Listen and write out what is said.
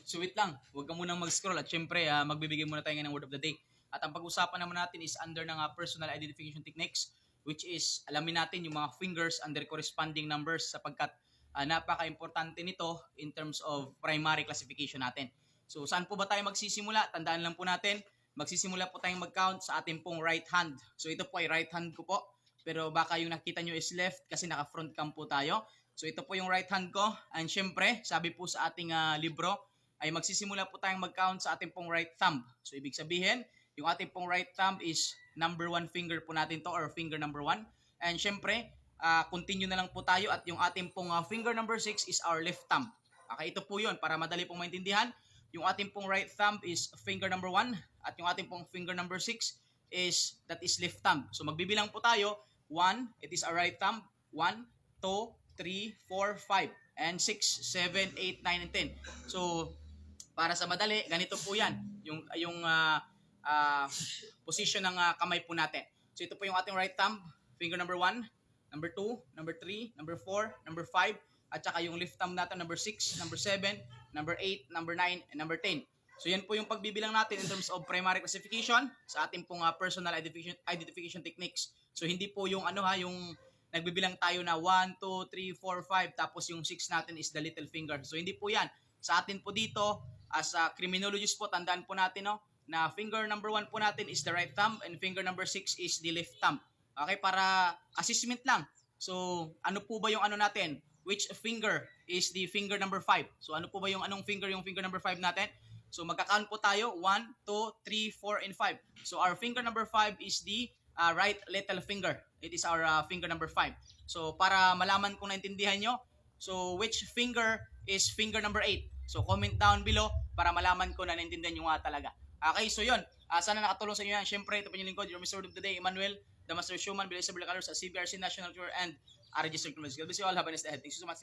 So wait lang, huwag ka munang mag-scroll at syempre magbibigay muna tayo ng word of the day. At ang pag-usapan naman natin is under ng personal identification techniques, which is alamin natin yung mga fingers under corresponding numbers sapagkat napaka-importante nito in terms of primary classification natin. So saan po ba tayo magsisimula? Tandaan lang po natin, magsisimula po tayong mag-count sa ating pong right hand. So ito po ay right hand ko po, pero baka yung nakita nyo is left kasi naka-front cam po tayo. So ito po yung right hand ko, and syempre, sabi po sa ating libro, ay magsisimula po tayong mag-count sa ating pong right thumb. So ibig sabihin, yung ating pong right thumb is number 1 finger po natin to, or finger number 1. And syempre, continue na lang po tayo at yung ating pong finger number 6 is our left thumb. Okay, ito po yun para madali pong maintindihan. Yung ating pong right thumb is finger number 1 at yung ating pong finger number 6 is left thumb. So magbibilang po tayo. 1, it is our right thumb. 1, 2, 3, 4, 5, and 6, 7, 8, 9, and 10. So para sa madali, ganito po yan. Yung position ng kamay po natin. So ito po yung ating right thumb, finger number 1, number 2, number 3, number 4, number 5, at saka yung left thumb natin, number 6, number 7, number 8, number 9, and number 10. So yan po yung pagbibilang natin in terms of primary classification sa ating pong personal identification techniques. So hindi po yung yung nagbibilang tayo na 1, 2, 3, 4, 5, tapos yung 6 natin is the little finger. So hindi po yan. Sa atin po dito, as a criminologist po, tandaan po natin na finger number 1 po natin is the right thumb and finger number 6 is the left thumb. Okay, para assessment lang. So ano po ba yung natin? Which finger is the finger number 5? So ano po ba yung finger number 5 natin? So magka-count po tayo, 1, 2, 3, 4, and 5. So our finger number 5 is the right little finger. It is our finger number 5. So para malaman kung naintindihan nyo, so which finger is finger number 8? So comment down below para malaman ko na naintindihan nyo nga talaga. Okay, so yun. Sana nakatulong sa inyo yan. Siyempre, ito pa yung lingkod, your Mr. Word of the Day, Emmanuel, the Master Schumann, Bill Isabel Colors, CBRC National Cure, and registered criminals. God bless you all. Have a nice day. Thank you so much.